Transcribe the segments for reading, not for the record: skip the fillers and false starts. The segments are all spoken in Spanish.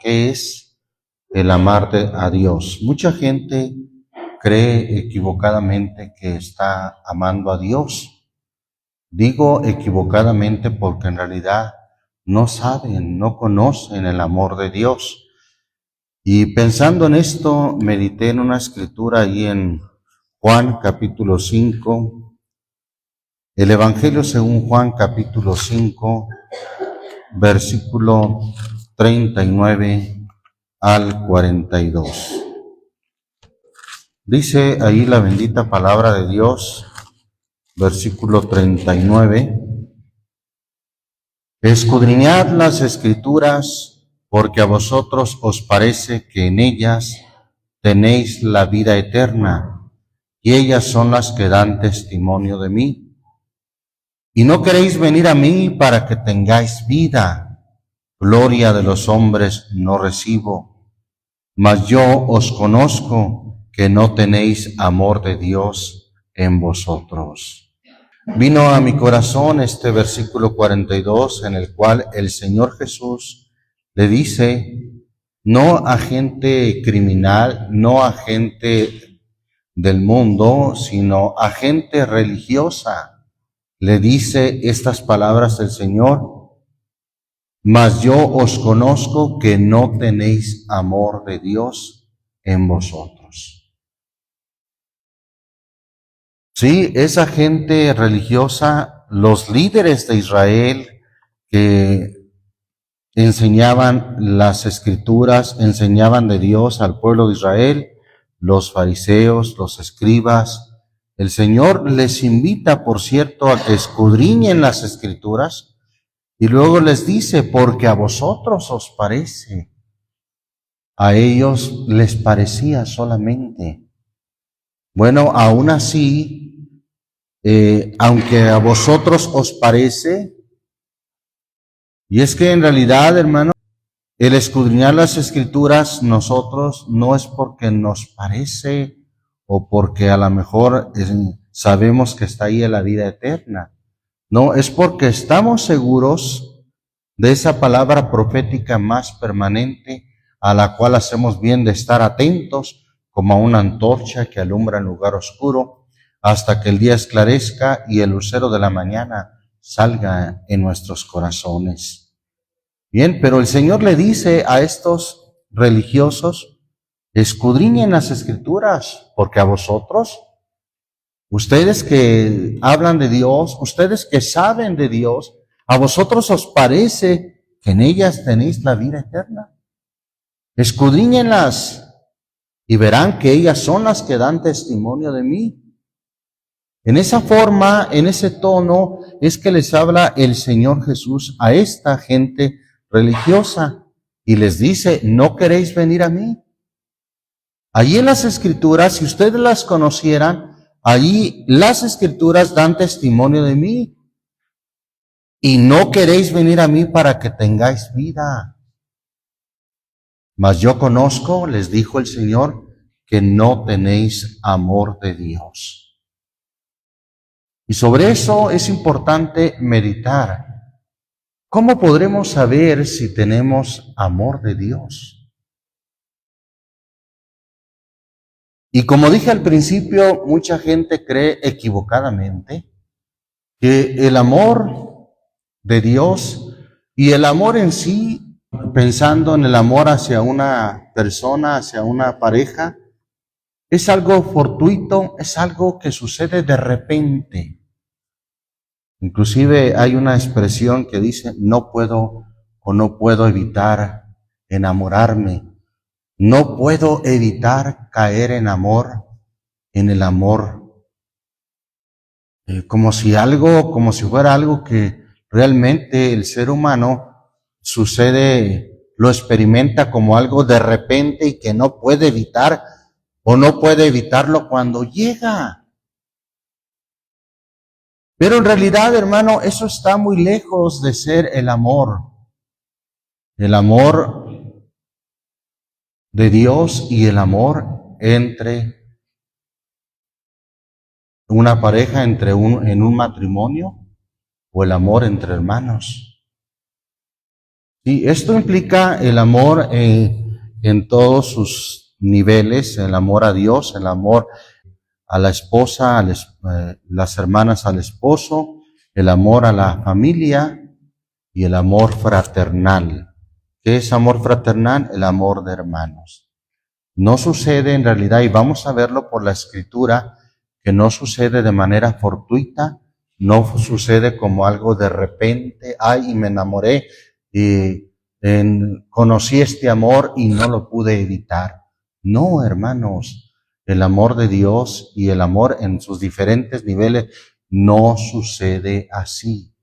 ¿qué es el amar a Dios? Mucha gente cree equivocadamente que está amando a Dios. Digo equivocadamente porque en realidad no saben, no conocen el amor de Dios. Y pensando en esto, medité en una escritura ahí en Juan capítulo 5, el Evangelio según Juan capítulo 5, versículo 39 al 42. Dice ahí la bendita palabra de Dios, versículo 39, escudriñad las Escrituras, porque a vosotros os parece que en ellas tenéis la vida eterna, y ellas son las que dan testimonio de mí. Y no queréis venir a mí para que tengáis vida. Gloria de los hombres no recibo, mas yo os conozco que no tenéis amor de Dios en vosotros. Vino a mi corazón este versículo 42 en el cual el Señor Jesús le dice, no a gente criminal, no a gente del mundo, sino a gente religiosa. Le dice estas palabras del Señor, mas yo os conozco que no tenéis amor de Dios en vosotros. Sí, esa gente religiosa, los líderes de Israel que enseñaban las Escrituras, enseñaban de Dios al pueblo de Israel, los fariseos, los escribas. El Señor les invita, por cierto, a que escudriñen las Escrituras y luego les dice, porque a vosotros os parece, a ellos les parecía solamente. Bueno, aún así, aunque a vosotros os parece, y es que en realidad, hermano, el escudriñar las Escrituras nosotros no es porque nos parece o porque a lo mejor sabemos que está ahí la vida eterna. No, es porque estamos seguros de esa palabra profética más permanente a la cual hacemos bien de estar atentos como a una antorcha que alumbra en lugar oscuro hasta que el día esclarezca y el lucero de la mañana salga en nuestros corazones. Bien, pero el Señor le dice a estos religiosos, escudriñen las Escrituras, porque a vosotros, ustedes que hablan de Dios, ustedes que saben de Dios, a vosotros os parece que en ellas tenéis la vida eterna. Escudriñenlas y verán que ellas son las que dan testimonio de mí. En esa forma, en ese tono, es que les habla el Señor Jesús a esta gente religiosa y les dice, ¿no queréis venir a mí? Allí en las Escrituras, si ustedes las conocieran, allí las Escrituras dan testimonio de mí. Y no queréis venir a mí para que tengáis vida. Mas yo conozco, les dijo el Señor, que no tenéis amor de Dios. Y sobre eso es importante meditar. ¿Cómo podremos saber si tenemos amor de Dios? Y como dije al principio, mucha gente cree equivocadamente que el amor de Dios y el amor en sí, pensando en el amor hacia una persona, hacia una pareja, es algo fortuito, es algo que sucede de repente. Inclusive hay una expresión que dice, no puedo evitar enamorarme. No puedo evitar caer en el amor. Como si fuera algo que realmente el ser humano lo experimenta como algo de repente y que no puede evitar o no puede evitarlo cuando llega. Pero en realidad, hermano, eso está muy lejos de ser el amor. El amor de Dios y el amor entre una pareja, en un matrimonio, o el amor entre hermanos. Sí, esto implica el amor en todos sus niveles, el amor a Dios, el amor a la esposa, las hermanas al esposo, el amor a la familia y el amor fraternal. ¿Qué es amor fraternal? El amor de hermanos. No sucede en realidad, y vamos a verlo por la Escritura, que no sucede de manera fortuita, no sucede como algo de repente, ay, y me enamoré, y conocí este amor y no lo pude evitar. No, hermanos, el amor de Dios y el amor en sus diferentes niveles no sucede así.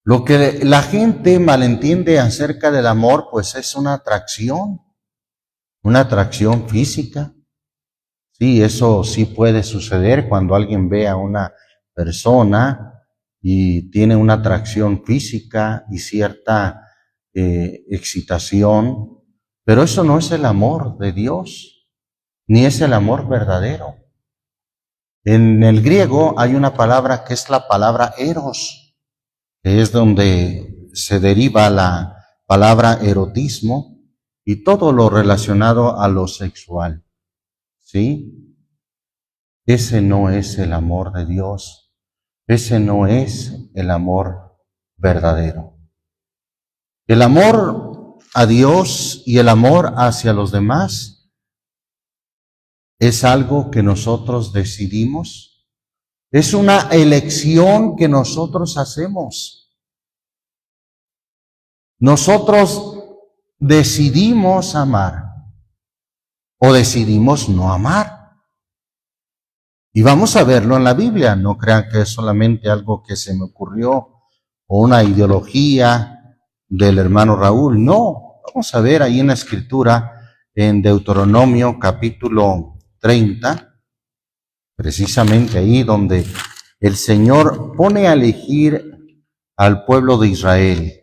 Lo que la gente malentiende acerca del amor, pues es una atracción física. Sí, eso sí puede suceder cuando alguien ve a una persona y tiene una atracción física y cierta excitación, pero eso no es el amor de Dios, ni es el amor verdadero. En el griego hay una palabra que es la palabra eros, que es donde se deriva la palabra erotismo y todo lo relacionado a lo sexual. ¿Sí? Ese no es el amor de Dios. Ese no es el amor verdadero. El amor a Dios y el amor hacia los demás es algo que nosotros decidimos. Es una elección que nosotros hacemos. Nosotros decidimos amar o decidimos no amar. Y vamos a verlo en la Biblia, no crean que es solamente algo que se me ocurrió o una ideología del hermano Raúl, no, vamos a ver ahí en la Escritura, en Deuteronomio capítulo 30, precisamente ahí donde el Señor pone a elegir al pueblo de Israel.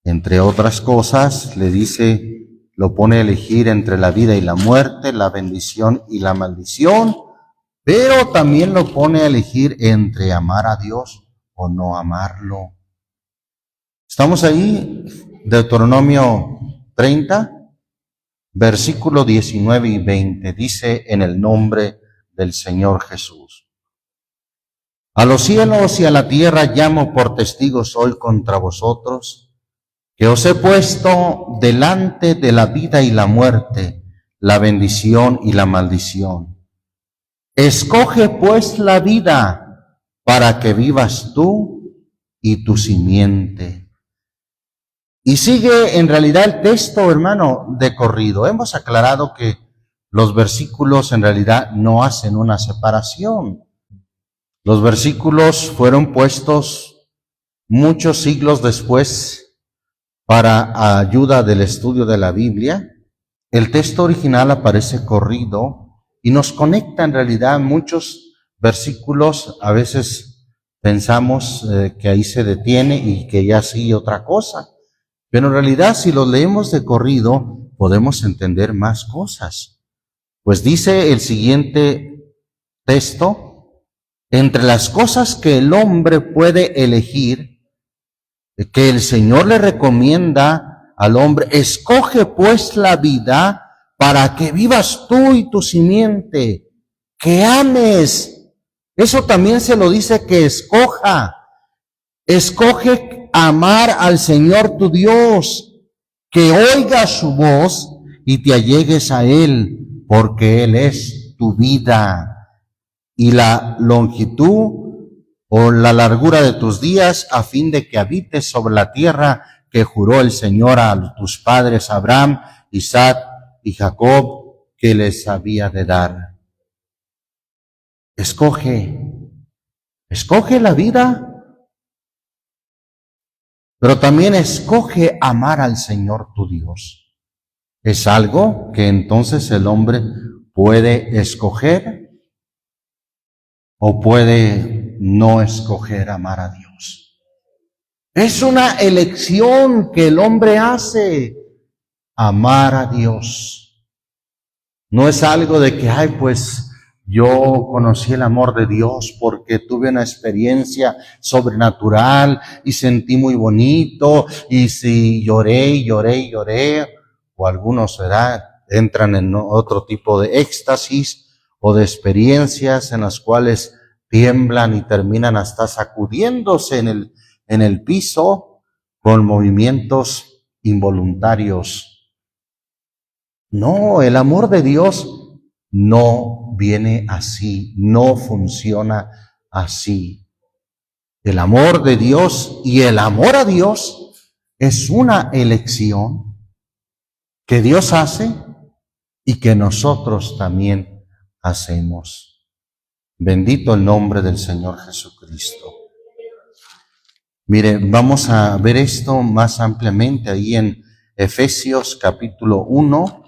Entre otras cosas, le dice, lo pone a elegir entre la vida y la muerte, la bendición y la maldición, pero también lo pone a elegir entre amar a Dios o no amarlo. Estamos ahí, Deuteronomio 30, versículo 19 y 20, dice en el nombre del Señor Jesús. A los cielos y a la tierra llamo por testigos hoy contra vosotros, que os he puesto delante de la vida y la muerte, la bendición y la maldición. Escoge pues la vida para que vivas tú y tu simiente. Y sigue en realidad el texto, hermano, de corrido. Hemos aclarado que los versículos en realidad no hacen una separación. Los versículos fueron puestos muchos siglos después para ayuda del estudio de la Biblia. El texto original aparece corrido y nos conecta en realidad muchos versículos. A veces pensamos que ahí se detiene y que ya sigue otra cosa. Pero en realidad si los leemos de corrido podemos entender más cosas. Pues dice el siguiente texto, entre las cosas que el hombre puede elegir, que el Señor le recomienda al hombre, escoge pues la vida para que vivas tú y tu simiente, que ames. Eso también se lo dice que escoja. Escoge amar al Señor tu Dios, que oigas su voz y te allegues a Él, porque Él es tu vida y la longitud o la largura de tus días, a fin de que habites sobre la tierra que juró el Señor a tus padres Abraham, Isaac y Jacob, que les había de dar. Escoge la vida, pero también escoge amar al Señor tu Dios. Es algo que entonces el hombre puede escoger o puede no escoger amar a Dios. Es una elección que el hombre hace, amar a Dios. No es algo de que, pues Yo conocí el amor de Dios porque tuve una experiencia sobrenatural y sentí muy bonito, y si lloré, o algunos, ¿verdad?, entran en otro tipo de éxtasis o de experiencias en las cuales tiemblan y terminan hasta sacudiéndose en el piso con movimientos involuntarios. No, el amor de Dios no viene así, no funciona así. El amor de Dios y el amor a Dios es una elección que Dios hace y que nosotros también hacemos. Bendito el nombre del Señor Jesucristo. Mire, vamos a ver esto más ampliamente ahí en Efesios capítulo 1.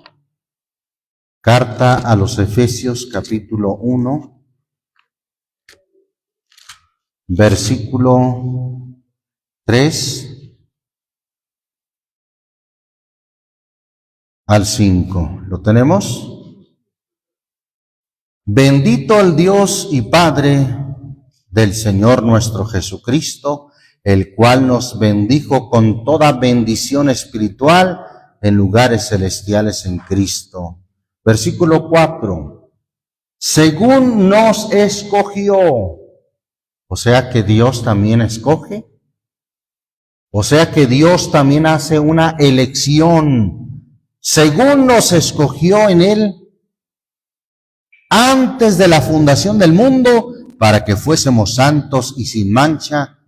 Carta a los Efesios capítulo 1, versículo 3 al 5. ¿Lo tenemos? Bendito el Dios y Padre del Señor nuestro Jesucristo, el cual nos bendijo con toda bendición espiritual en lugares celestiales en Cristo. Versículo 4. Según nos escogió, o sea que Dios también escoge, o sea que Dios también hace una elección. Según nos escogió en Él, antes de la fundación del mundo, para que fuésemos santos y sin mancha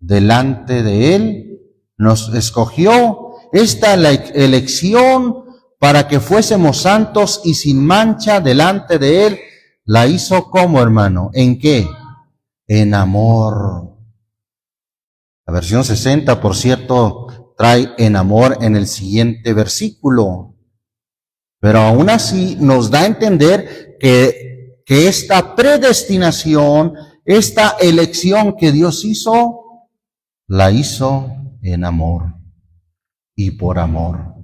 delante de Él, nos escogió. Esta elección para que fuésemos santos y sin mancha delante de Él, la hizo ¿cómo, hermano? ¿En qué? En amor. La versión 60, por cierto, trae en amor en el siguiente versículo. Pero aún así nos da a entender que esta predestinación, esta elección que Dios hizo, la hizo en amor y por amor.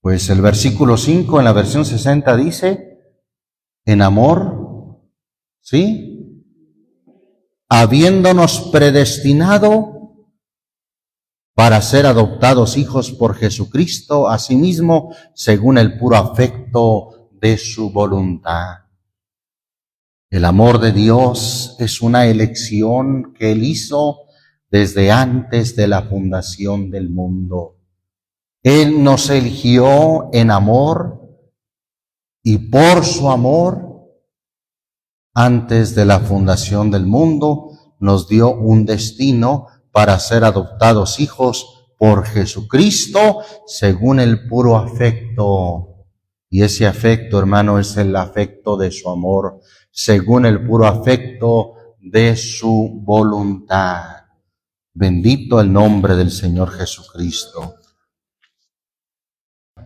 Pues el versículo 5 en la versión 60 dice, en amor, ¿sí? Habiéndonos predestinado para ser adoptados hijos por Jesucristo, asimismo, según el puro afecto de su voluntad. El amor de Dios es una elección que Él hizo desde antes de la fundación del mundo. Él nos eligió en amor y por su amor, antes de la fundación del mundo, nos dio un destino para ser adoptados hijos por Jesucristo, según el puro afecto. Y ese afecto, hermano, es el afecto de su amor, según el puro afecto de su voluntad. Bendito el nombre del Señor Jesucristo.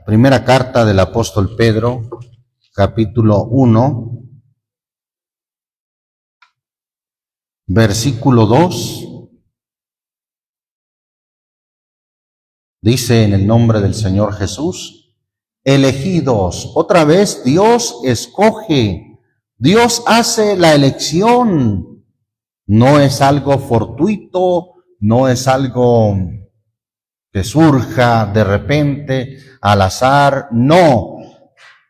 Primera carta del apóstol Pedro, capítulo 1, versículo 2. Dice en el nombre del Señor Jesús, elegidos. Otra vez Dios escoge, Dios hace la elección. No es algo fortuito, no es algo que surja de repente, al azar, no.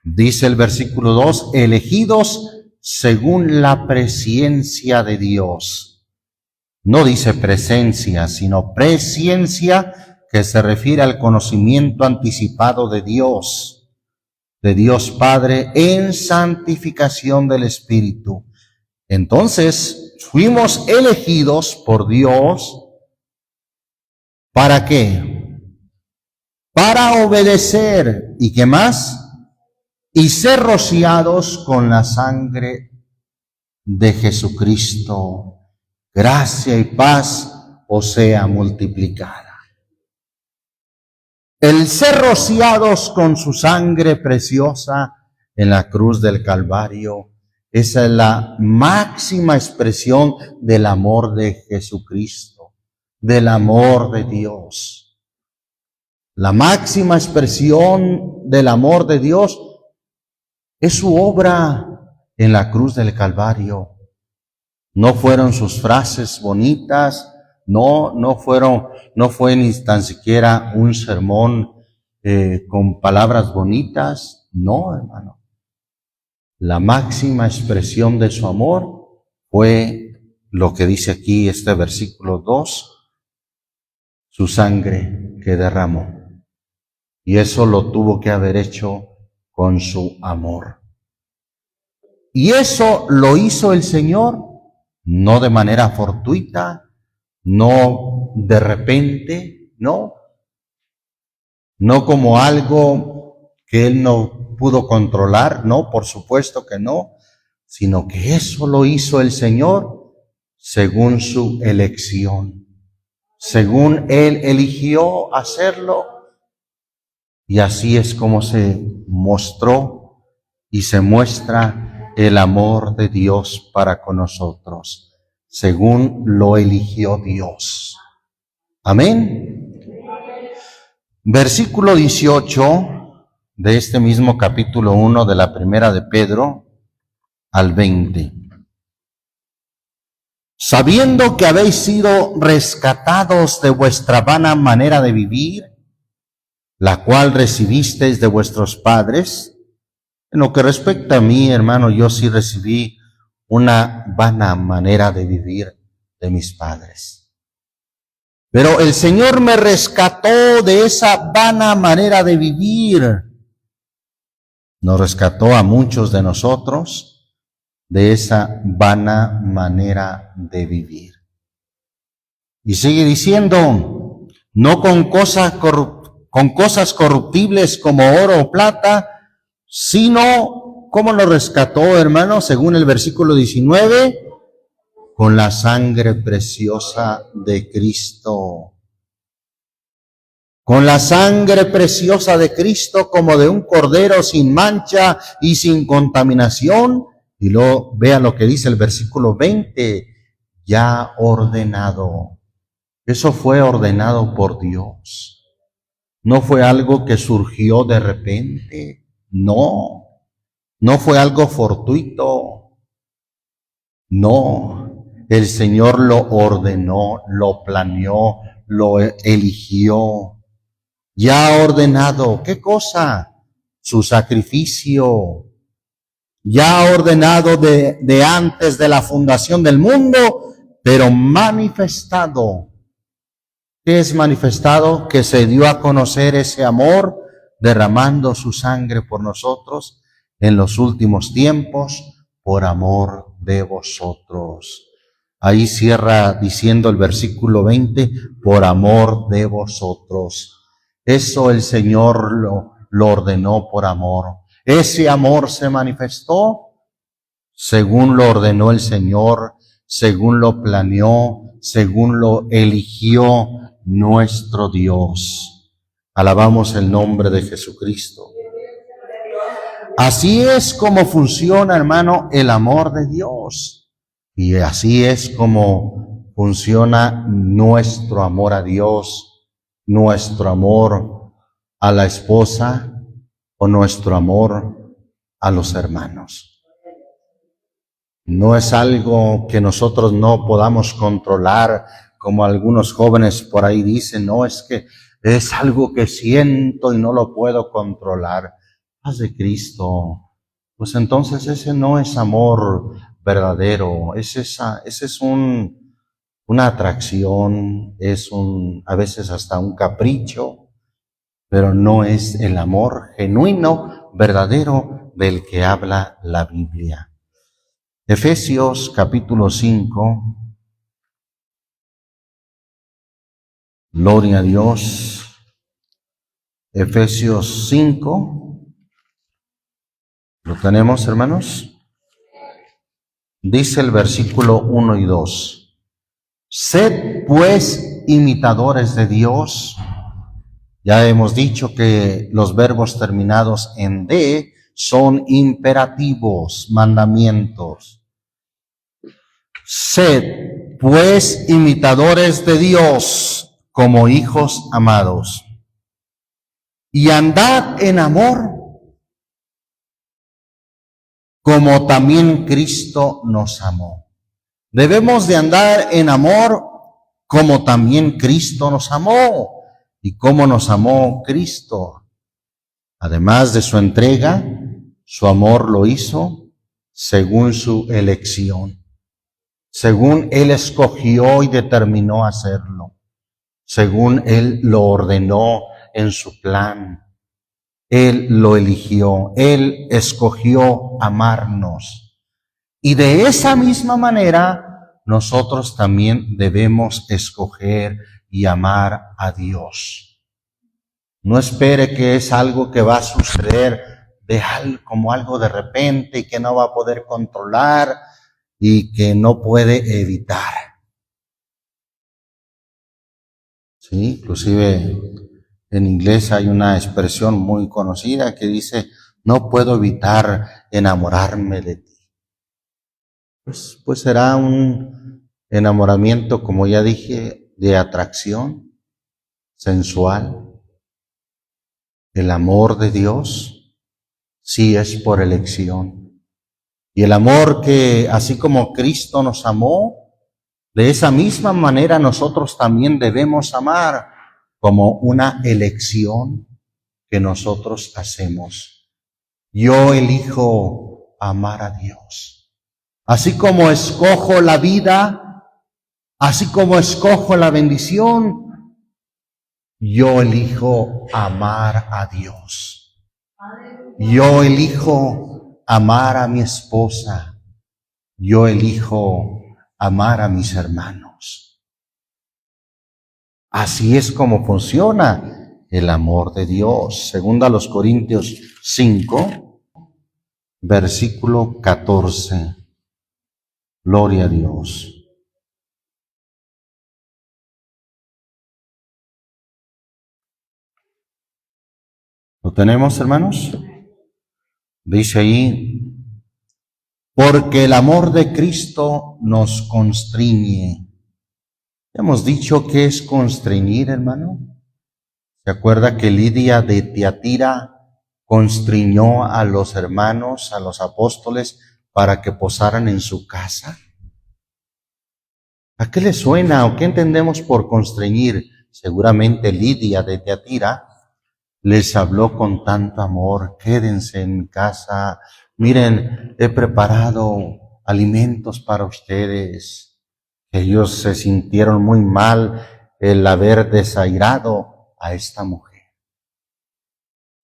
Dice el versículo 2, elegidos según la presciencia de Dios. No dice presencia, sino presciencia, que se refiere al conocimiento anticipado de Dios Padre, en santificación del Espíritu. Entonces, fuimos elegidos por Dios, ¿para qué? Para obedecer, ¿y qué más? Y ser rociados con la sangre de Jesucristo. Gracia y paz os sea multiplicada. El ser rociados con su sangre preciosa en la cruz del Calvario, esa es la máxima expresión del amor de Jesucristo, del amor de Dios. La máxima expresión del amor de Dios es su obra en la cruz del Calvario. No fueron sus frases bonitas, no fue ni tan siquiera un sermón con palabras bonitas, no, hermano. La máxima expresión de su amor fue lo que dice aquí este versículo 2, su sangre que derramó. Y eso lo tuvo que haber hecho con su amor. Y eso lo hizo el Señor, no de manera fortuita, no de repente, no como algo que Él no pudo controlar, no, por supuesto que no, sino que eso lo hizo el Señor según su elección, según Él eligió hacerlo. Y así es como se mostró y se muestra el amor de Dios para con nosotros, según lo eligió Dios. Amén. Versículo 18 de este mismo capítulo 1 de la primera de Pedro al 20. Sabiendo que habéis sido rescatados de vuestra vana manera de vivir, la cual recibisteis de vuestros padres. En lo que respecta a mí, hermano, yo sí recibí una vana manera de vivir de mis padres. Pero el Señor me rescató de esa vana manera de vivir. Nos rescató a muchos de nosotros de esa vana manera de vivir. Y sigue diciendo, no con cosas corruptibles como oro o plata, sino, ¿cómo lo rescató, hermano? Según el versículo 19, con la sangre preciosa de Cristo. Con la sangre preciosa de Cristo, como de un cordero sin mancha y sin contaminación. Y luego vea lo que dice el versículo 20, ya ordenado. Eso fue ordenado por Dios. No fue algo que surgió de repente, no fue algo fortuito, no, el Señor lo ordenó, lo planeó, lo eligió, ya ordenado, ¿qué cosa? Su sacrificio, ya ordenado de antes de la fundación del mundo, pero manifestado. ¿Qué es manifestado? Que se dio a conocer ese amor derramando su sangre por nosotros en los últimos tiempos por amor de vosotros. Ahí cierra diciendo el versículo 20, por amor de vosotros. Eso el Señor lo ordenó por amor. Ese amor se manifestó según lo ordenó el Señor, según lo planeó, según lo eligió nuestro Dios. Alabamos el nombre de Jesucristo. Así es como funciona, hermano, el amor de Dios. Y así es como funciona nuestro amor a Dios, nuestro amor a la esposa o nuestro amor a los hermanos. No es algo que nosotros no podamos controlar, como algunos jóvenes por ahí dicen, no, es que es algo que siento y no lo puedo controlar. Paz de Cristo. Pues entonces ese no es amor verdadero, ese es una atracción, a veces hasta un capricho, pero no es el amor genuino, verdadero del que habla la Biblia. Efesios capítulo 5. Gloria a Dios. Efesios 5. ¿Lo tenemos, hermanos? Dice el versículo 1 y 2. Sed pues imitadores de Dios. Ya hemos dicho que los verbos terminados en de son imperativos, mandamientos. Sed pues imitadores de Dios como hijos amados, y andad en amor, como también Cristo nos amó. Debemos de andar en amor como también Cristo nos amó. ¿Y cómo nos amó Cristo? Además de su entrega, su amor lo hizo según su elección, según Él escogió y determinó hacerlo, según Él lo ordenó en su plan. Él lo eligió, Él escogió amarnos. Y de esa misma manera, nosotros también debemos escoger y amar a Dios. No espere que es algo que va a suceder como algo de repente y que no va a poder controlar y que no puede evitar. Sí, inclusive en inglés hay una expresión muy conocida que dice, no puedo evitar enamorarme de ti. Pues será un enamoramiento, como ya dije, de atracción sensual. El amor de Dios sí es por elección. Y el amor que, así como Cristo nos amó, de esa misma manera nosotros también debemos amar, como una elección que nosotros hacemos. Yo elijo amar a Dios. Así como escojo la vida, así como escojo la bendición, yo elijo amar a Dios. Yo elijo amar a mi esposa. Yo elijo amar a mis hermanos. Así es como funciona el amor de Dios. Segunda a los Corintios 5, versículo 14. Gloria a Dios. ¿Lo tenemos, hermanos? Dice ahí, porque el amor de Cristo nos constriñe. Hemos dicho que es constreñir, hermano. ¿Se acuerda que Lidia de Tiatira constriñó a los hermanos, a los apóstoles, para que posaran en su casa? ¿A qué le suena o qué entendemos por constreñir? Seguramente Lidia de Tiatira les habló con tanto amor, quédense en mi casa, miren, he preparado alimentos para ustedes. Ellos se sintieron muy mal el haber desairado a esta mujer.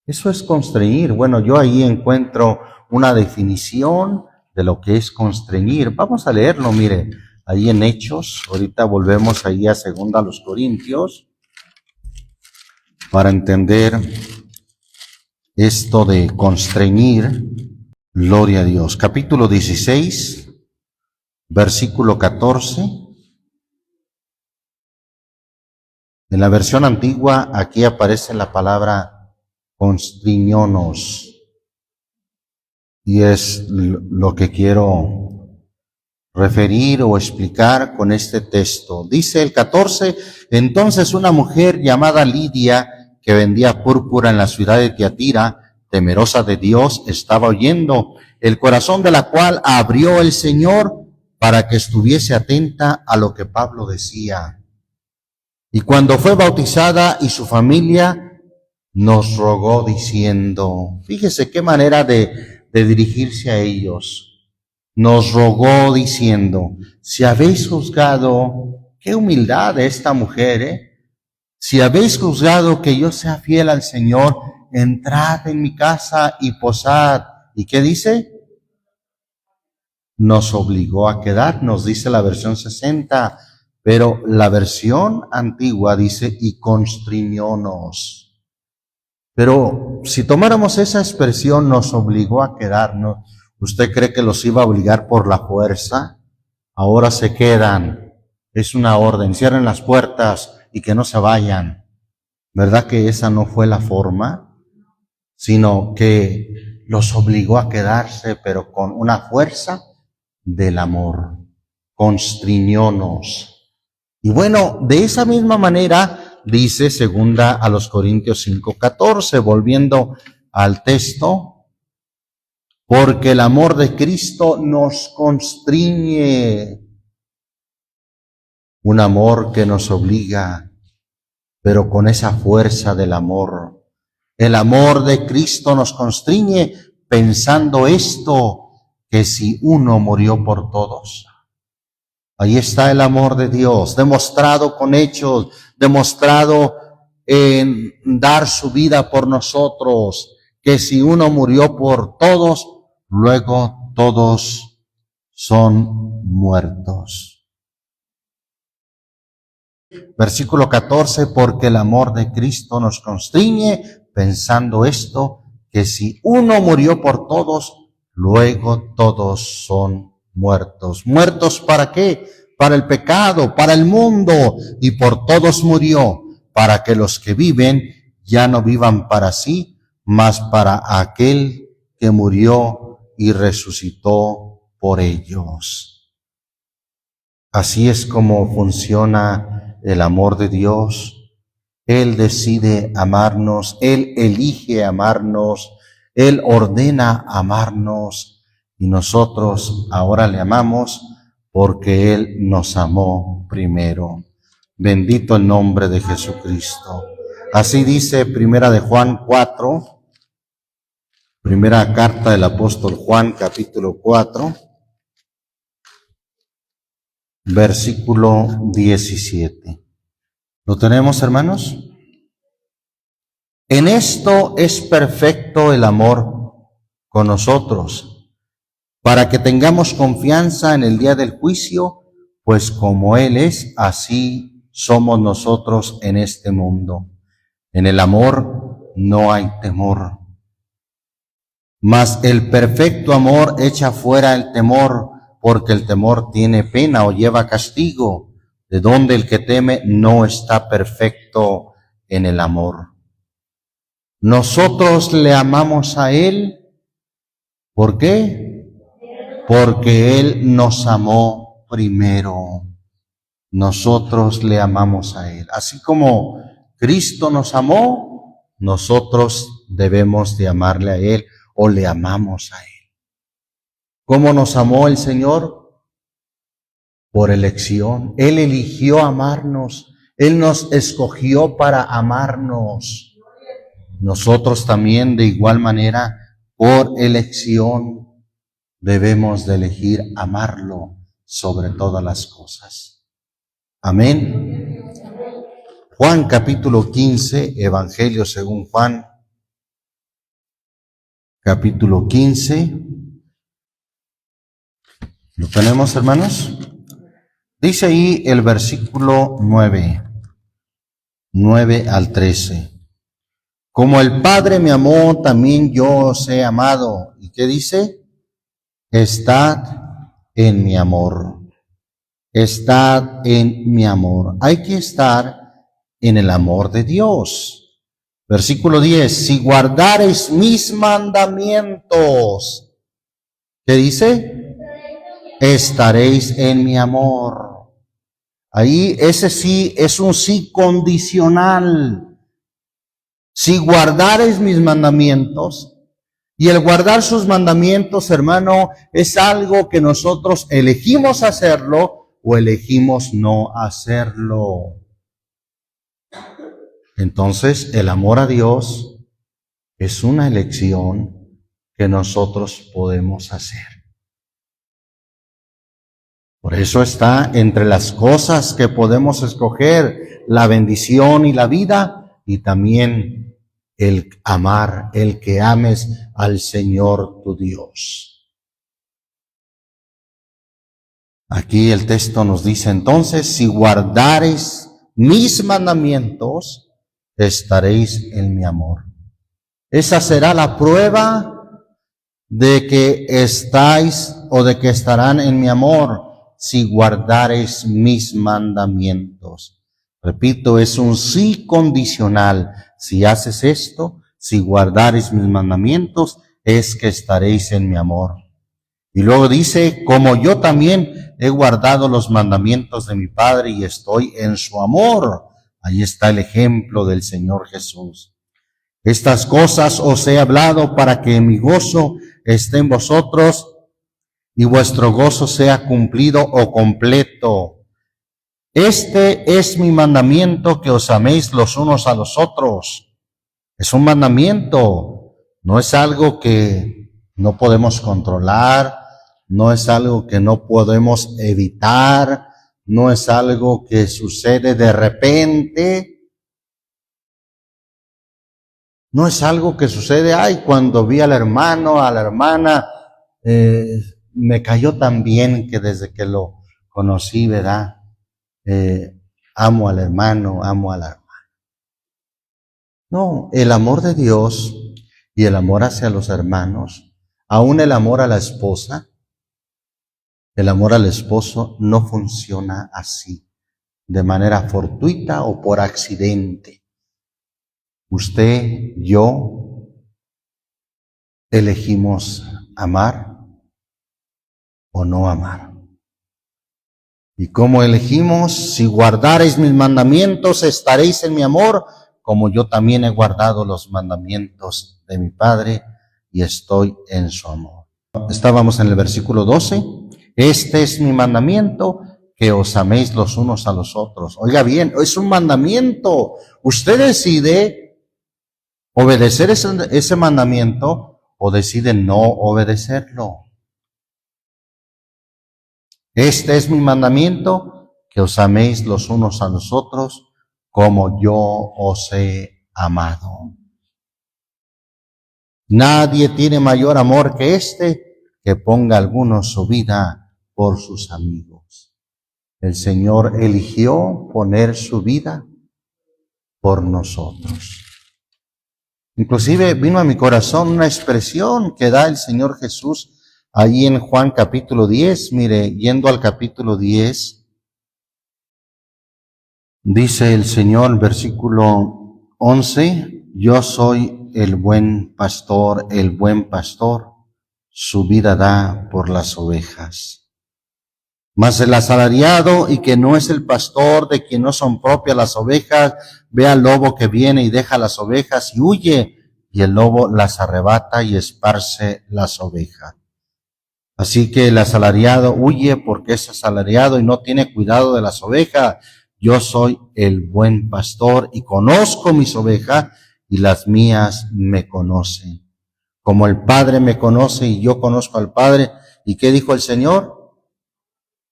Eso es constreñir. Bueno, yo ahí encuentro una definición de lo que es constreñir. Vamos a leerlo, mire, ahí en Hechos. Ahorita volvemos ahí a 2 a los Corintios para entender esto de constreñir. Gloria a Dios. Capítulo 16, versículo 14. En la versión antigua, aquí aparece la palabra constriñonos. Y es lo que quiero referir o explicar con este texto. Dice el 14, entonces una mujer llamada Lidia, que vendía púrpura en la ciudad de Tiatira, temerosa de Dios, estaba oyendo, el corazón de la cual abrió el Señor para que estuviese atenta a lo que Pablo decía. Y cuando fue bautizada y su familia, nos rogó diciendo, fíjese qué manera de dirigirse a ellos. Nos rogó diciendo, si habéis juzgado, qué humildad de esta mujer, si habéis juzgado que yo sea fiel al Señor, entrad en mi casa y posad. ¿Y qué dice? Nos obligó a quedarnos, dice la versión 60, pero la versión antigua dice, y constriñónos. Pero si tomáramos esa expresión, nos obligó a quedarnos, ¿usted cree que los iba a obligar por la fuerza? Ahora se quedan, es una orden, cierren las puertas y que no se vayan. ¿Verdad que esa no fue la forma? Sino que los obligó a quedarse, pero con una fuerza del amor. Constriñónos. Y bueno, de esa misma manera dice 2 a los Corintios 5:14, volviendo al texto, porque el amor de Cristo nos constriñe. Un amor que nos obliga, pero con esa fuerza del amor. El amor de Cristo nos constriñe pensando esto, que si uno murió por todos. Ahí está el amor de Dios, demostrado con hechos, demostrado en dar su vida por nosotros, que si uno murió por todos, luego todos son muertos. Versículo 14, porque el amor de Cristo nos constriñe, pensando esto, que si uno murió por todos, luego todos son muertos. ¿Muertos para qué? Para el pecado, para el mundo, y por todos murió, para que los que viven ya no vivan para sí, mas para aquel que murió y resucitó por ellos. Así es como funciona el amor de Dios. Él decide amarnos, Él elige amarnos, Él ordena amarnos, y nosotros ahora le amamos porque Él nos amó primero. Bendito el nombre de Jesucristo. Así dice Primera de Juan 4, primera carta del apóstol Juan, capítulo 4, versículo 17. ¿Lo tenemos, hermanos? En esto es perfecto el amor con nosotros, para que tengamos confianza en el día del juicio, pues como Él es, así somos nosotros en este mundo. En el amor no hay temor, mas el perfecto amor echa fuera el temor, porque el temor tiene pena o lleva castigo, de donde el que teme no está perfecto en el amor. Nosotros le amamos a Él, ¿por qué? Porque Él nos amó primero. Nosotros le amamos a Él. Así como Cristo nos amó, nosotros debemos de amarle a Él o le amamos a Él. ¿Cómo nos amó el Señor? Por elección. Él eligió amarnos. Él nos escogió para amarnos. Nosotros también de igual manera, por elección, debemos de elegir amarlo sobre todas las cosas. Amén. Juan capítulo 15, Evangelio según Juan, capítulo 15. ¿Lo tenemos, hermanos? Dice ahí el versículo 9 al 13. Como el Padre me amó, también yo os he amado. ¿Y qué dice? Estad en mi amor. Estad en mi amor. Hay que estar en el amor de Dios. Versículo 10. Si guardareis mis mandamientos, ¿qué dice? Estaréis en mi amor. Ahí ese sí es un sí condicional. Si guardareis mis mandamientos, y el guardar sus mandamientos, hermano, es algo que nosotros elegimos hacerlo o elegimos no hacerlo. Entonces, el amor a Dios es una elección que nosotros podemos hacer. Por eso está entre las cosas que podemos escoger la bendición y la vida, y también el amar, el que ames al Señor tu Dios. Aquí el texto nos dice entonces, si guardareis mis mandamientos, estaréis en mi amor. Esa será la prueba de que estáis o de que estarán en mi amor, si guardareis mis mandamientos. Repito, es un sí condicional. Si haces esto, si guardareis mis mandamientos, es que estaréis en mi amor. Y luego dice, como yo también he guardado los mandamientos de mi Padre y estoy en su amor. Ahí está el ejemplo del Señor Jesús. Estas cosas os he hablado para que mi gozo esté en vosotros y vuestro gozo sea cumplido o completo. Este es mi mandamiento, que os améis los unos a los otros. Es un mandamiento, no es algo que no podemos controlar, no es algo que no podemos evitar, no es algo que sucede de repente, no es algo que sucede, cuando vi al hermano, a la hermana, me cayó tan bien que desde que lo conocí, ¿verdad? Amo al hermano, amo a la hermana. No, el amor de Dios y el amor hacia los hermanos, aún el amor a la esposa, el amor al esposo no funciona así, de manera fortuita o por accidente. Usted, yo, elegimos amar o no amar. ¿Y cómo elegimos? Si guardareis mis mandamientos, estaréis en mi amor, como yo también he guardado los mandamientos de mi Padre y estoy en su amor. Estábamos en el versículo 12. Este es mi mandamiento, que os améis los unos a los otros. Oiga bien, es un mandamiento. Usted decide obedecer ese mandamiento o decide no obedecerlo. Este es mi mandamiento, que os améis los unos a los otros, como yo os he amado. Nadie tiene mayor amor que este, que ponga alguno su vida por sus amigos. El Señor eligió poner su vida por nosotros. Inclusive vino a mi corazón una expresión que da el Señor Jesús allí en Juan capítulo 10, mire, yendo al capítulo 10, dice el Señor, versículo 11, yo soy el buen pastor su vida da por las ovejas. Mas el asalariado y que no es el pastor, de quien no son propias las ovejas, ve al lobo que viene y deja las ovejas y huye, y el lobo las arrebata y esparce las ovejas. Así que el asalariado huye porque es asalariado y no tiene cuidado de las ovejas. Yo soy el buen pastor y conozco mis ovejas y las mías me conocen. Como el Padre me conoce y yo conozco al Padre. ¿Y qué dijo el Señor?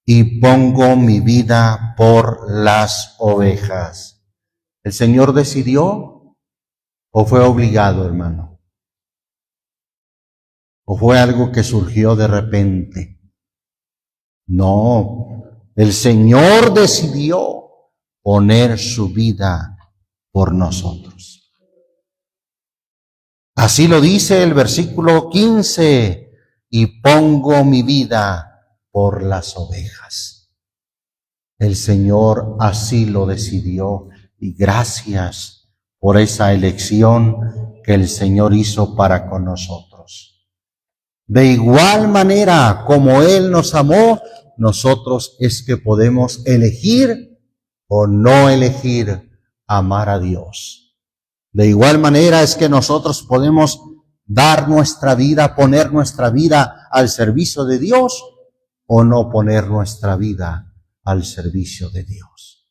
Y pongo mi vida por las ovejas. ¿El Señor decidió o fue obligado, hermano? ¿O fue algo que surgió de repente? No, el Señor decidió poner su vida por nosotros. Así lo dice el versículo 15, y pongo mi vida por las ovejas. El Señor así lo decidió, y gracias por esa elección que el Señor hizo para con nosotros. De igual manera como Él nos amó, nosotros es que podemos elegir o no elegir amar a Dios. De igual manera es que nosotros podemos dar nuestra vida, poner nuestra vida al servicio de Dios o no poner nuestra vida al servicio de Dios.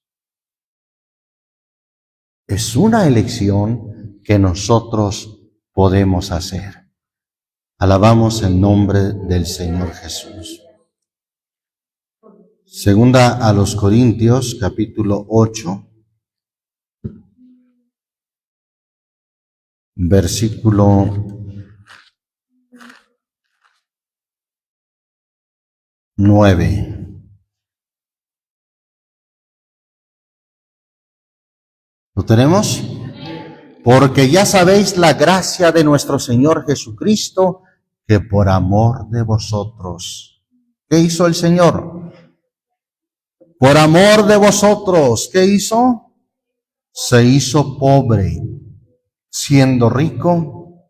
Es una elección que nosotros podemos hacer. Alabamos el nombre del Señor Jesús. Segunda a los Corintios, capítulo 8, versículo 9. ¿Lo tenemos? Porque ya sabéis la gracia de nuestro Señor Jesucristo, que por amor de vosotros. ¿Qué hizo el Señor? Por amor de vosotros, ¿qué hizo? Se hizo pobre, siendo rico,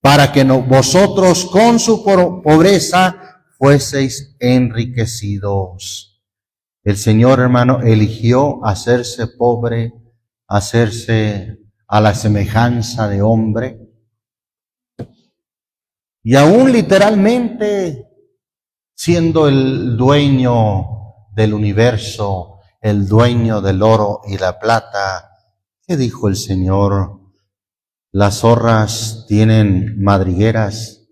para que vosotros con su pobreza fueseis enriquecidos. El Señor, hermano, eligió hacerse pobre, hacerse a la semejanza de hombre, Y aún literalmente, siendo el dueño del universo, el dueño del oro y la plata, ¿qué dijo el Señor? Las zorras tienen madrigueras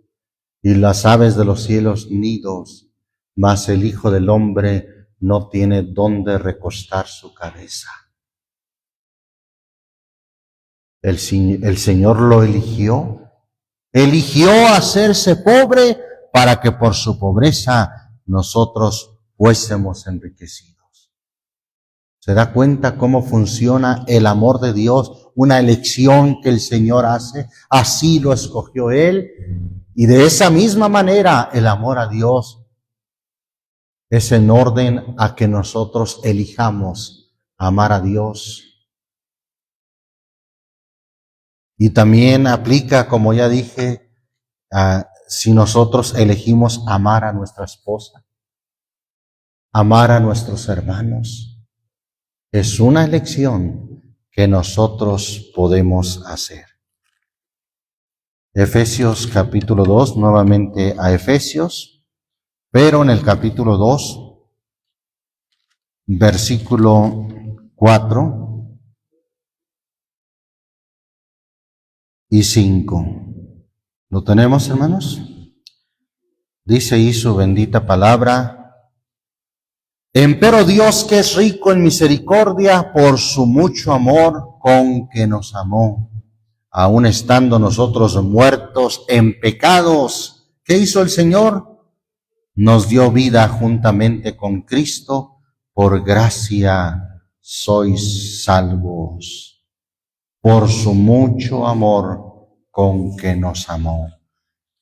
y las aves de los cielos nidos, mas el Hijo del Hombre no tiene dónde recostar su cabeza. El Señor lo eligió hacerse pobre para que por su pobreza nosotros fuésemos enriquecidos. ¿Se da cuenta cómo funciona el amor de Dios? Una elección que el Señor hace, así lo escogió Él, y de esa misma manera el amor a Dios es en orden a que nosotros elijamos amar a Dios. Y también aplica, como ya dije, si nosotros elegimos amar a nuestra esposa, amar a nuestros hermanos, es una elección que nosotros podemos hacer. Efesios capítulo 2, nuevamente a Efesios, pero en el capítulo 2, versículo 4 y 5. ¿Lo tenemos, hermanos? Dice ahí su bendita palabra: Empero Dios, que es rico en misericordia, por su mucho amor con que nos amó, aun estando nosotros muertos en pecados, ¿qué hizo el Señor? Nos dio vida juntamente con Cristo, por gracia sois salvos, por su mucho amor con que nos amó.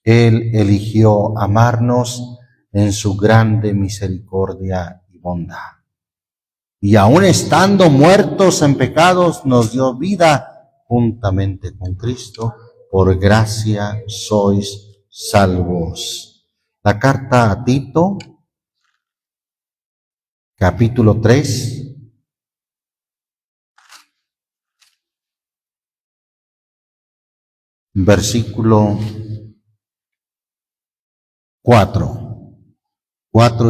Él eligió amarnos en su grande misericordia y bondad. Y aun estando muertos en pecados, nos dio vida juntamente con Cristo. Por gracia sois salvos. La carta a Tito, capítulo 3, versículo 4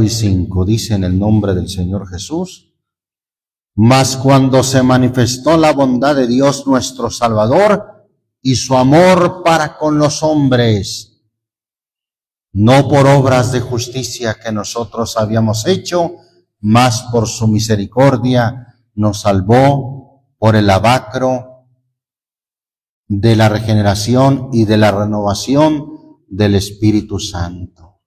y 5, dice: en el nombre del Señor Jesús. Mas cuando se manifestó la bondad de Dios nuestro Salvador y su amor para con los hombres, no por obras de justicia que nosotros habíamos hecho, mas por su misericordia nos salvó por el lavacro de la regeneración y de la renovación del Espíritu Santo.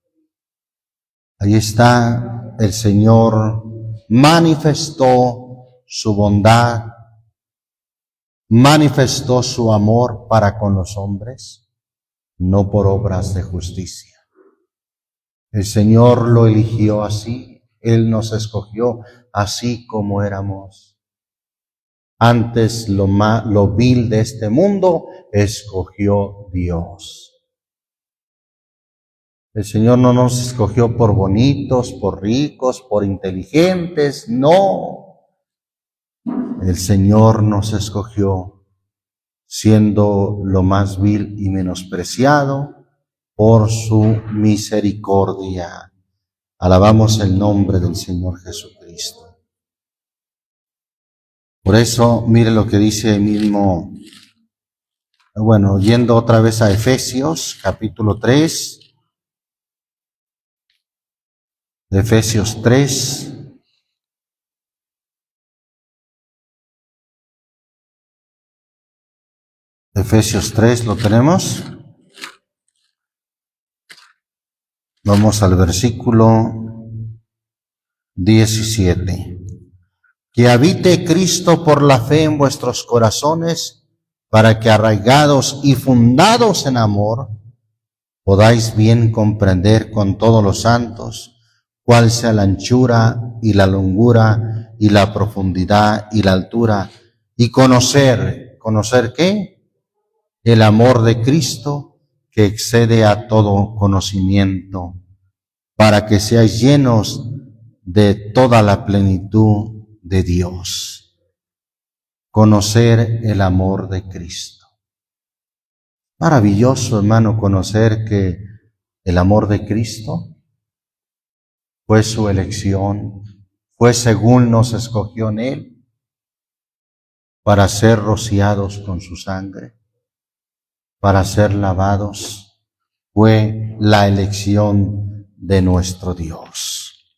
Ahí está, el Señor manifestó su bondad, manifestó su amor para con los hombres, no por obras de justicia. El Señor lo eligió así, Él nos escogió así como éramos. Antes lo vil de este mundo escogió Dios. El Señor no nos escogió por bonitos, por ricos, por inteligentes, no. El Señor nos escogió siendo lo más vil y menospreciado por su misericordia. Alabamos el nombre del Señor Jesucristo. Por eso, mire lo que dice mismo, yendo otra vez a Efesios, capítulo 3, Efesios 3, Efesios 3, ¿lo tenemos? Vamos al versículo 17. Que habite Cristo por la fe en vuestros corazones, para que arraigados y fundados en amor, podáis bien comprender con todos los santos cuál sea la anchura y la longura y la profundidad y la altura, y ¿conocer qué? El amor de Cristo, que excede a todo conocimiento, para que seáis llenos de toda la plenitud de Dios. Conocer el amor de Cristo. Maravilloso, hermano, conocer que el amor de Cristo fue su elección, fue según nos escogió en Él para ser rociados con su sangre, para ser lavados. Fue la elección de nuestro Dios.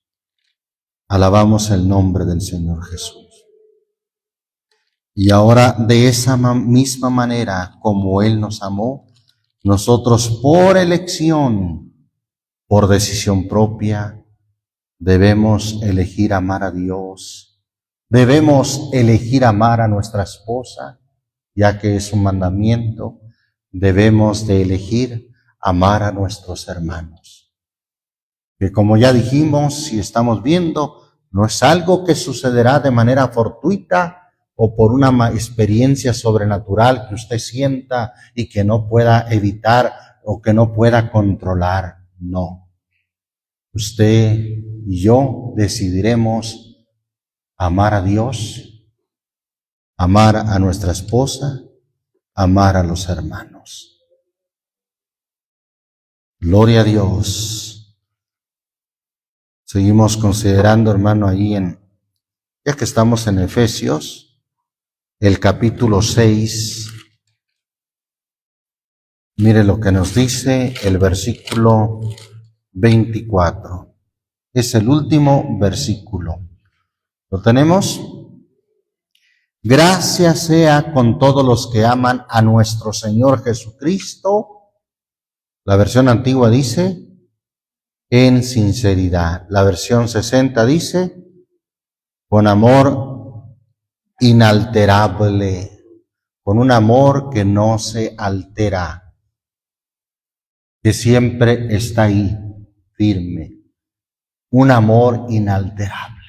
Alabamos el nombre del Señor Jesús. Y ahora, de esa misma manera como Él nos amó, nosotros por elección, por decisión propia, debemos elegir amar a Dios. Debemos elegir amar a nuestra esposa, ya que es un mandamiento. Debemos de elegir amar a nuestros hermanos. Que como ya dijimos, si estamos viendo, no es algo que sucederá de manera fortuita o por una experiencia sobrenatural que usted sienta y que no pueda evitar o que no pueda controlar. No. Usted y yo decidiremos amar a Dios, amar a nuestra esposa, amar a los hermanos. Gloria a Dios. Seguimos considerando, hermano, ahí ya que estamos en Efesios, el capítulo 6, mire lo que nos dice el versículo 24. Es el último versículo. ¿Lo tenemos? Gracias sea con todos los que aman a nuestro Señor Jesucristo. La versión antigua dice, en sinceridad. La versión 60 dice, con amor inalterable, con un amor que no se altera, que siempre está ahí, firme, un amor inalterable.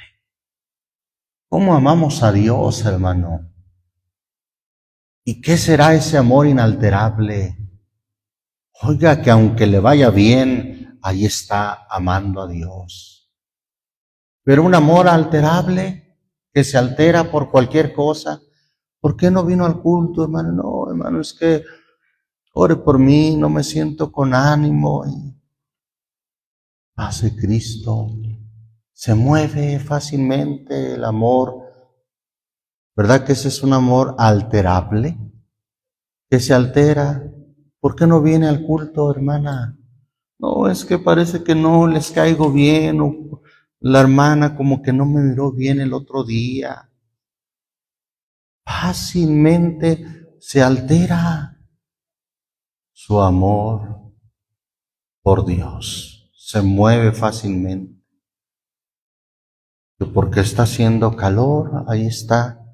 ¿Cómo amamos a Dios, hermano? ¿Y qué será ese amor inalterable? Oiga, que aunque le vaya bien, ahí está amando a Dios. Pero un amor alterable, que se altera por cualquier cosa. ¿Por qué no vino al culto, hermano? No, hermano, es que ore por mí, no me siento con ánimo. Paz de Cristo. Se mueve fácilmente el amor. ¿Verdad que ese es un amor alterable? Que se altera. ¿Por qué no viene al culto, hermana? No, es que parece que no les caigo bien, o la hermana como que no me miró bien el otro día. Fácilmente se altera su amor por Dios. Se mueve fácilmente. Porque está haciendo calor, ahí está.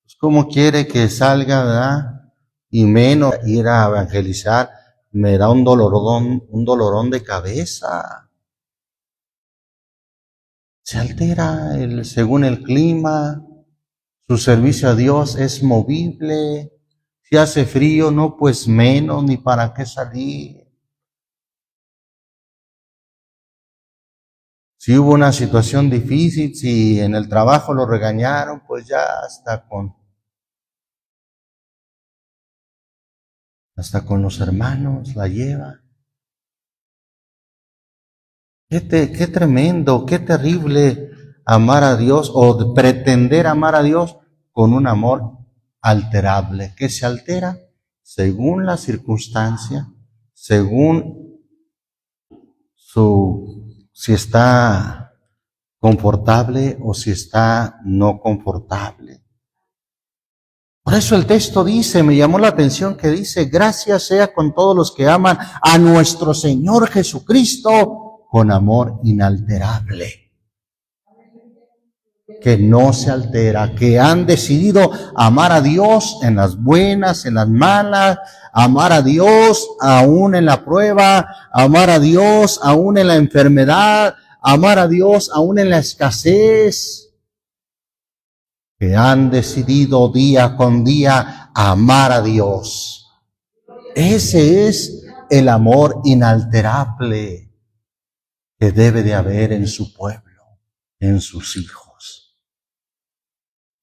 Pues ¿cómo quiere que salga, verdad? Y menos ir a evangelizar, me da un dolorón de cabeza. Se altera según el clima. Su servicio a Dios es movible. Si hace frío, no, pues menos, ni para qué salir. Si hubo una situación difícil, si en el trabajo lo regañaron, pues ya hasta con los hermanos la lleva. Qué tremendo, qué terrible amar a Dios o pretender amar a Dios con un amor alterable, que se altera según la circunstancia, según si está confortable o si está no confortable. Por eso el texto dice, me llamó la atención que dice, gracias sea con todos los que aman a nuestro Señor Jesucristo con amor inalterable, que no se altera, que han decidido amar a Dios en las buenas, en las malas, amar a Dios aún en la prueba, amar a Dios aún en la enfermedad, amar a Dios aún en la escasez, que han decidido día con día amar a Dios. Ese es el amor inalterable que debe de haber en su pueblo, en sus hijos.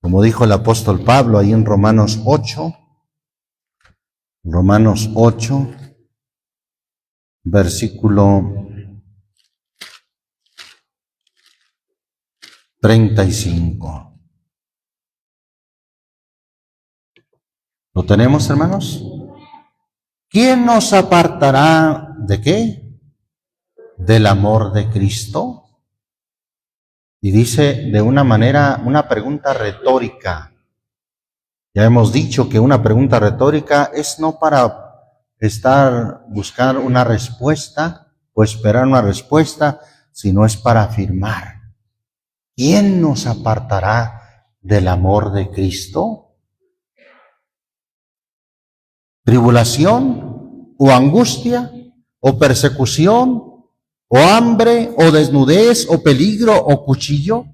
Como dijo el apóstol Pablo ahí en Romanos 8, Romanos 8, versículo 35. ¿Lo tenemos, hermanos? ¿Quién nos apartará de qué? Del amor de Cristo. Y dice de una manera, una pregunta retórica. Ya hemos dicho que una pregunta retórica es no para buscar una respuesta o esperar una respuesta, sino es para afirmar. ¿Quién nos apartará del amor de Cristo? ¿Tribulación o angustia o persecución o hambre o desnudez o peligro o cuchillo?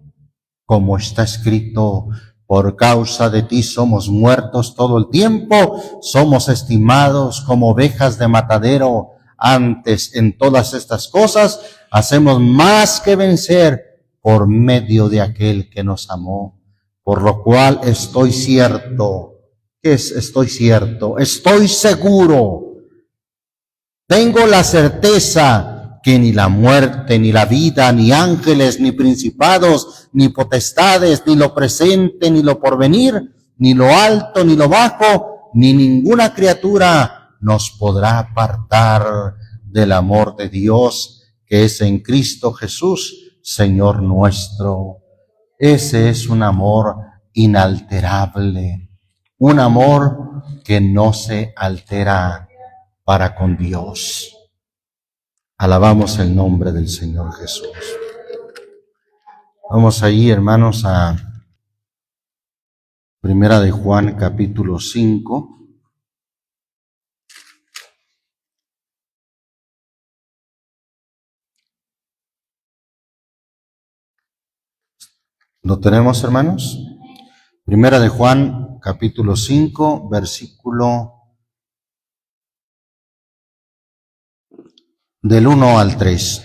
Como está escrito, por causa de ti somos muertos todo el tiempo, somos estimados como ovejas de matadero. Antes, en todas estas cosas, hacemos más que vencer por medio de aquel que nos amó. Por lo cual estoy cierto. ¿Qué es estoy cierto? Estoy seguro. Tengo la certeza que ni la muerte, ni la vida, ni ángeles, ni principados, ni potestades, ni lo presente, ni lo porvenir, ni lo alto, ni lo bajo, ni ninguna criatura nos podrá apartar del amor de Dios que es en Cristo Jesús, Señor nuestro. Ese es un amor inalterable, un amor que no se altera para con Dios. Alabamos el nombre del Señor Jesús. Vamos ahí, hermanos, a Primera de Juan, capítulo 5. ¿Lo tenemos, hermanos? Primera de Juan, capítulo 5, versículo del 1 al 3.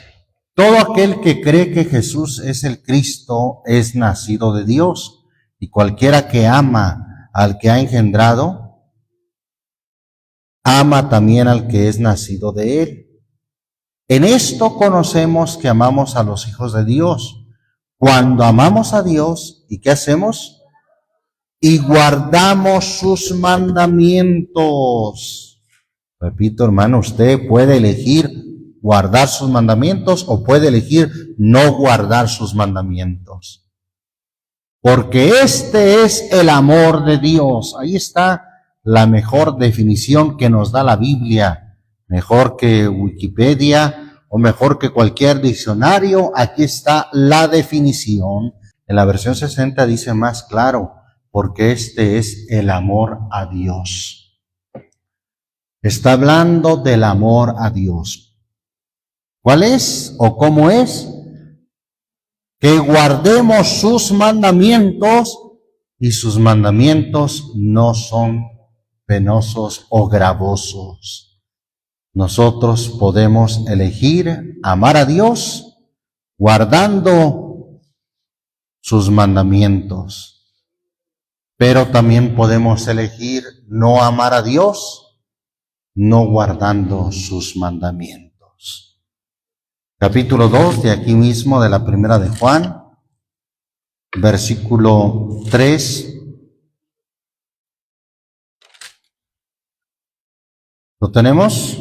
Todo aquel que cree que Jesús es el Cristo es nacido de Dios, y cualquiera que ama al que ha engendrado, ama también al que es nacido de él. En esto conocemos que amamos a los hijos de Dios, cuando amamos a Dios. ¿Y qué hacemos? Y guardamos sus mandamientos. Repito, hermano, usted puede elegir guardar sus mandamientos o puede elegir no guardar sus mandamientos. Porque este es el amor de Dios. Ahí está la mejor definición que nos da la Biblia, mejor que Wikipedia o mejor que cualquier diccionario. Aquí está la definición. En la versión 60 dice más claro, porque este es el amor a Dios. Está hablando del amor a Dios. ¿Cuál es o cómo es? Que guardemos sus mandamientos, y sus mandamientos no son penosos o gravosos. Nosotros podemos elegir amar a Dios guardando sus mandamientos, pero también podemos elegir no amar a Dios no guardando sus mandamientos. Capítulo 2 de aquí mismo de la Primera de Juan, versículo 3. ¿Lo tenemos?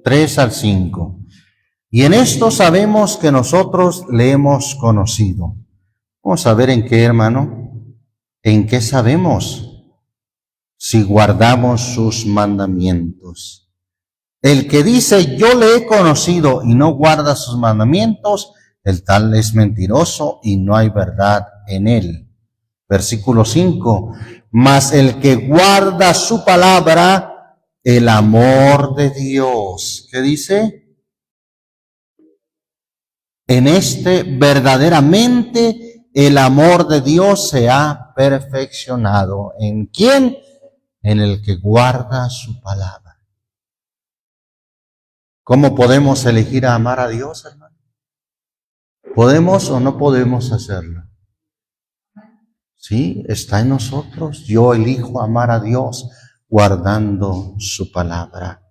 3 al 5. Y en esto sabemos que nosotros le hemos conocido. Vamos a ver en qué, hermano, en qué sabemos si guardamos sus mandamientos. El que dice yo le he conocido y no guarda sus mandamientos, el tal es mentiroso y no hay verdad en él. Versículo 5. Mas el que guarda su palabra, el amor de Dios. ¿Qué dice? En este verdaderamente el amor de Dios se ha perfeccionado. ¿En quién? En el que guarda su palabra. ¿Cómo podemos elegir a amar a Dios, hermano? ¿Podemos o no podemos hacerlo? Sí, está en nosotros. Yo elijo amar a Dios guardando su palabra.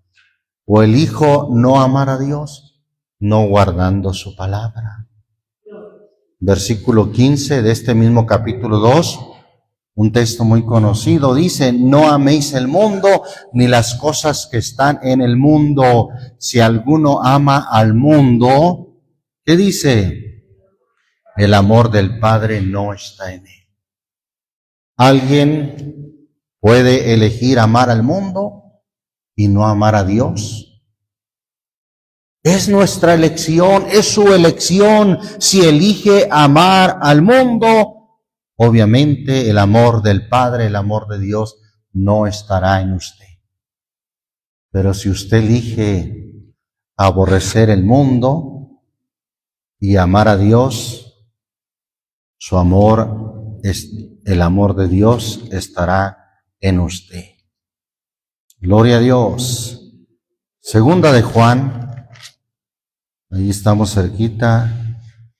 O el Hijo no amar a Dios, no guardando su palabra. Versículo 15 de este mismo capítulo 2, un texto muy conocido, dice: no améis el mundo ni las cosas que están en el mundo. Si alguno ama al mundo, ¿qué dice? El amor del Padre no está en él. ¿Alguien puede elegir amar al mundo y no amar a Dios? Es nuestra elección, es su elección. Si elige amar al mundo, obviamente el amor del Padre, el amor de Dios no estará en usted. Pero si usted elige aborrecer el mundo y amar a Dios, su amor, el amor de Dios estará en usted. Gloria a Dios. Segunda de Juan, ahí estamos cerquita.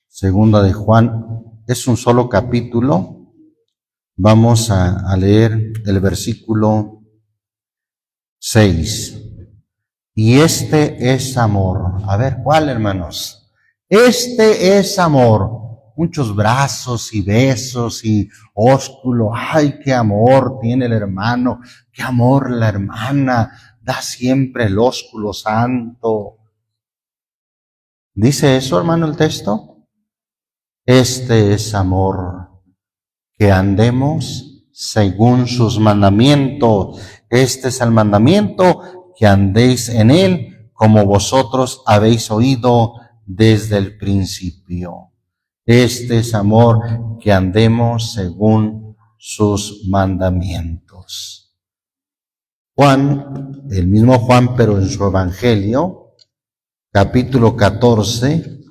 Segunda de Juan, es un solo capítulo. Vamos a leer el versículo 6. Y este es amor. A ver, ¿cuál, hermanos? Este es amor. Muchos brazos y besos y ósculo. Ay, qué amor tiene el hermano, qué amor la hermana. Da siempre el ósculo santo. ¿Dice eso, hermano, el texto? Este es amor, que andemos según sus mandamientos. Este es el mandamiento, que andéis en él, como vosotros habéis oído desde el principio. Este es amor, que andemos según sus mandamientos. Juan, el mismo Juan, pero en su Evangelio, capítulo 14,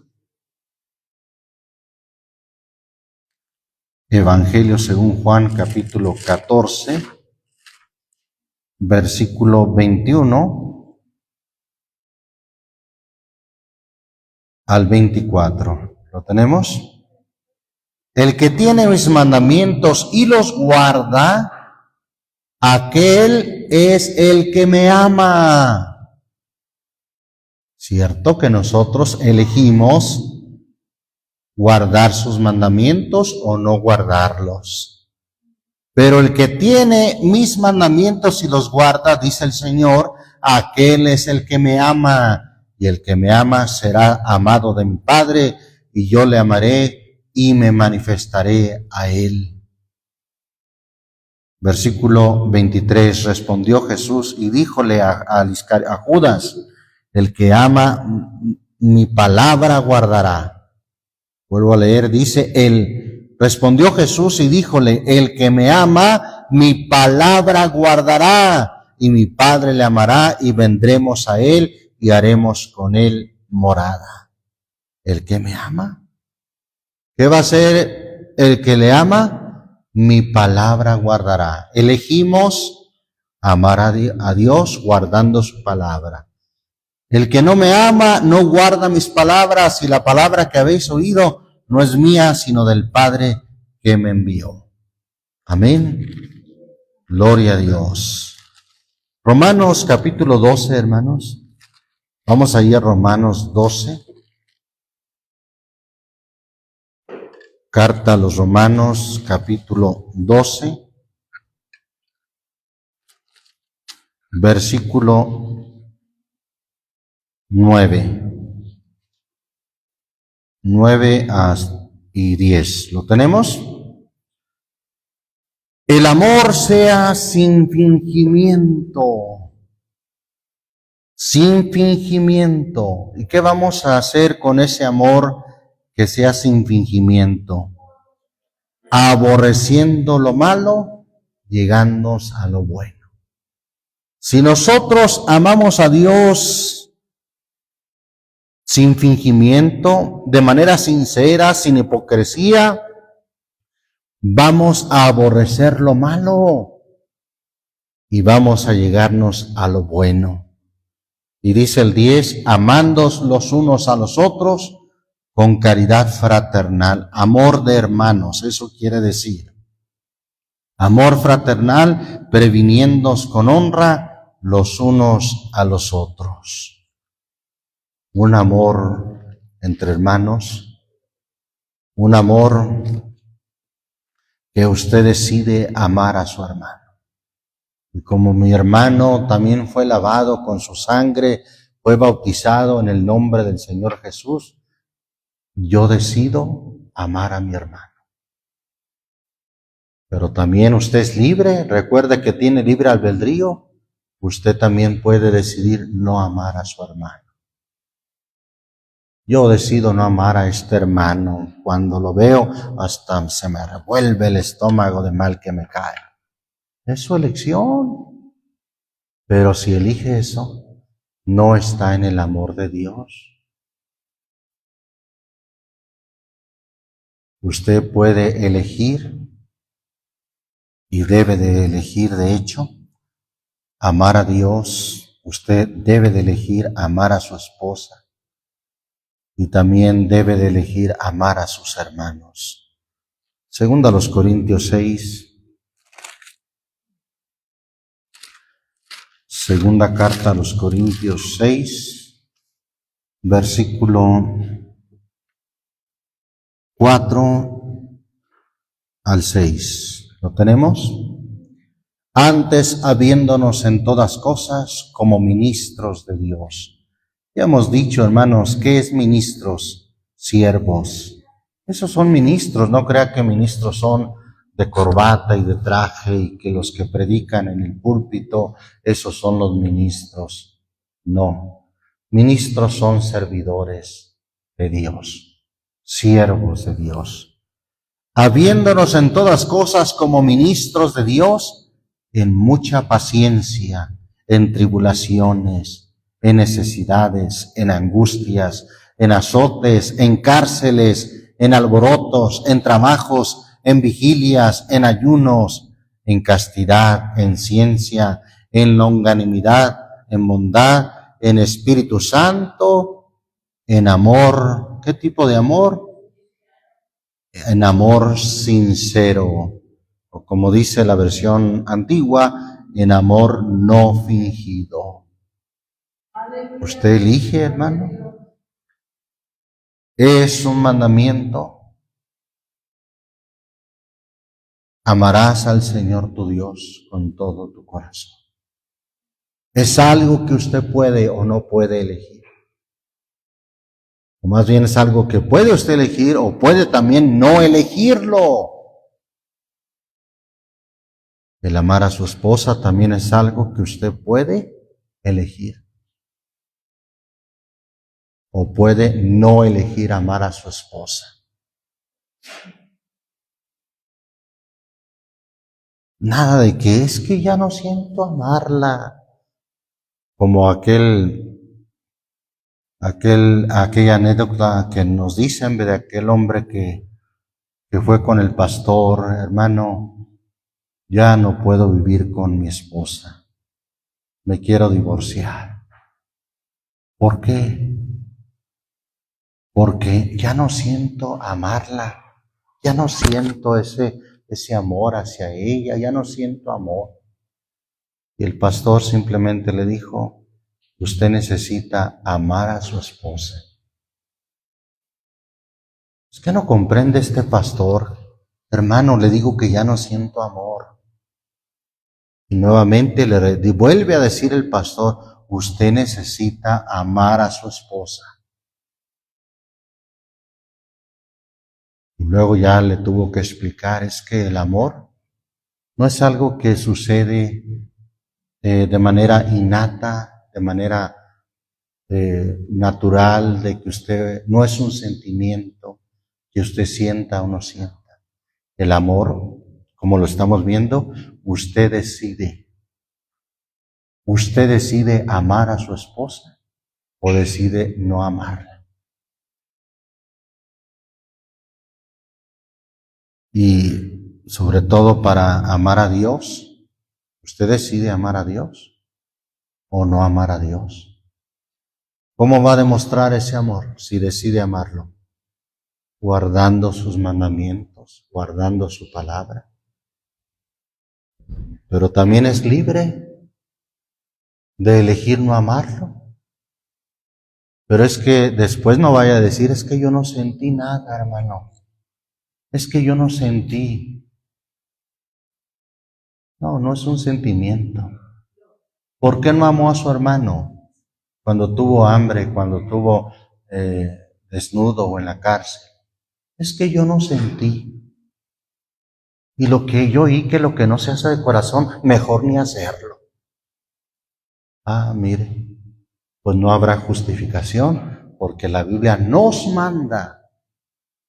Evangelio según Juan, capítulo 14, versículo 21 al 24. ¿Lo tenemos? El que tiene mis mandamientos y los guarda, aquel es el que me ama. Cierto que nosotros elegimos guardar sus mandamientos o no guardarlos. Pero el que tiene mis mandamientos y los guarda, dice el Señor, aquel es el que me ama. Y el que me ama será amado de mi Padre, y yo le amaré y me manifestaré a él. Versículo 23, respondió Jesús y díjole a Judas: el que ama mi palabra guardará. Vuelvo a leer, dice, respondió Jesús y díjole: el que me ama, mi palabra guardará, y mi Padre le amará, y vendremos a él, y haremos con él morada. El que me ama. ¿Qué va a hacer el que le ama? Mi palabra guardará. Elegimos amar a Dios guardando su palabra. El que no me ama no guarda mis palabras, y la palabra que habéis oído no es mía, sino del Padre que me envió. Amén. Gloria a Dios. Romanos capítulo 12, hermanos. Vamos a ir a Romanos 12. Carta a los Romanos capítulo 12. Versículo 9 y 10. ¿Lo tenemos? El amor sea sin fingimiento. Sin fingimiento. ¿Y qué vamos a hacer con ese amor que sea sin fingimiento? Aborreciendo lo malo, llegando a lo bueno. Si nosotros amamos a Dios sin fingimiento, de manera sincera, sin hipocresía, vamos a aborrecer lo malo y vamos a llegarnos a lo bueno. Y dice el 10, amándoos los unos a los otros con caridad fraternal, amor de hermanos, eso quiere decir. Amor fraternal, previniéndoos con honra los unos a los otros. Un amor entre hermanos, un amor que usted decide amar a su hermano. Y como mi hermano también fue lavado con su sangre, fue bautizado en el nombre del Señor Jesús, yo decido amar a mi hermano. Pero también usted es libre, recuerde que tiene libre albedrío, usted también puede decidir no amar a su hermano. Yo decido no amar a este hermano, cuando lo veo hasta se me revuelve el estómago de mal que me cae. Es su elección, pero si elige eso, no está en el amor de Dios. Usted puede elegir y debe de elegir, de hecho, amar a Dios. Usted debe de elegir amar a su esposa y también debe de elegir amar a sus hermanos. Segunda a los Corintios 6, segunda carta a los Corintios 6, versículo 4 al 6. ¿Lo tenemos? Antes, habiéndonos en todas cosas como ministros de Dios. Ya hemos dicho, hermanos, ¿qué es ministros? Siervos. Esos son ministros, no crea que ministros son de corbata y de traje y que los que predican en el púlpito, esos son los ministros. No, ministros son servidores de Dios, siervos de Dios. Habiéndonos en todas cosas como ministros de Dios, en mucha paciencia, en tribulaciones, en necesidades, en angustias, en azotes, en cárceles, en alborotos, en trabajos, en vigilias, en ayunos, en castidad, en ciencia, en longanimidad, en bondad, en Espíritu Santo, en amor. ¿Qué tipo de amor? En amor sincero, o como dice la versión antigua, en amor no fingido. Usted elige, hermano. Es un mandamiento. Amarás al Señor tu Dios con todo tu corazón. Es algo que usted puede o no puede elegir. O más bien es algo que puede usted elegir o puede también no elegirlo. El amar a su esposa también es algo que usted puede elegir. O puede no elegir amar a su esposa. Nada de que es que ya no siento amarla. Como aquella anécdota que nos dicen de aquel hombre que fue con el pastor, hermano, ya no puedo vivir con mi esposa, me quiero divorciar. ¿Por qué? Porque ya no siento amarla, ya no siento ese amor hacia ella, ya no siento amor. Y el pastor simplemente le dijo, usted necesita amar a su esposa. Es que no comprende este pastor. Hermano, le digo que ya no siento amor. Y nuevamente le vuelve a decir el pastor, usted necesita amar a su esposa. Y luego ya le tuvo que explicar, es que el amor no es algo que sucede de manera innata, de manera natural, de que usted, no es un sentimiento que usted sienta o no sienta. El amor, como lo estamos viendo, usted decide. Usted decide amar a su esposa o decide no amarla. Y sobre todo para amar a Dios, usted decide amar a Dios o no amar a Dios. ¿Cómo va a demostrar ese amor si decide amarlo? Guardando sus mandamientos, guardando su palabra. pero también es libre de elegir no amarlo. Pero es que después no vaya a decir, es que yo no sentí nada, hermano. Es que yo no sentí. No, no es un sentimiento. ¿Por qué no amó a su hermano cuando tuvo hambre, cuando tuvo desnudo o en la cárcel? Es que yo no sentí. Y lo que yo oí, que lo que no se hace de corazón, mejor ni hacerlo. Ah, mire, pues no habrá justificación, porque la Biblia nos manda,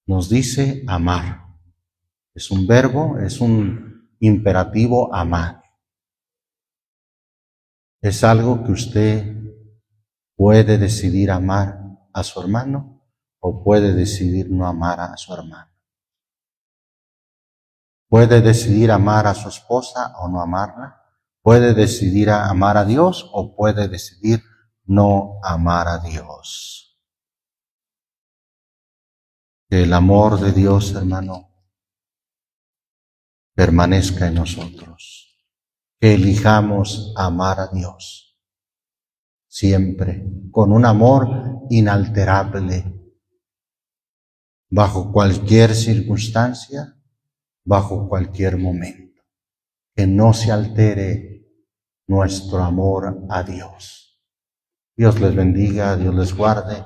nos dice amar. Es un verbo, es un imperativo amar. Es algo que usted puede decidir amar a su hermano o puede decidir no amar a su hermano. Puede decidir amar a su esposa o no amarla. Puede decidir amar a Dios o puede decidir no amar a Dios. Que el amor de Dios, hermano, permanezca en nosotros. Que elijamos amar a Dios siempre, con un amor inalterable, bajo cualquier circunstancia, bajo cualquier momento. Que no se altere nuestro amor a Dios. Dios les bendiga, Dios les guarde,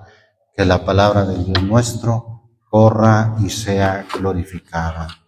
que la palabra del Dios nuestro corra y sea glorificada.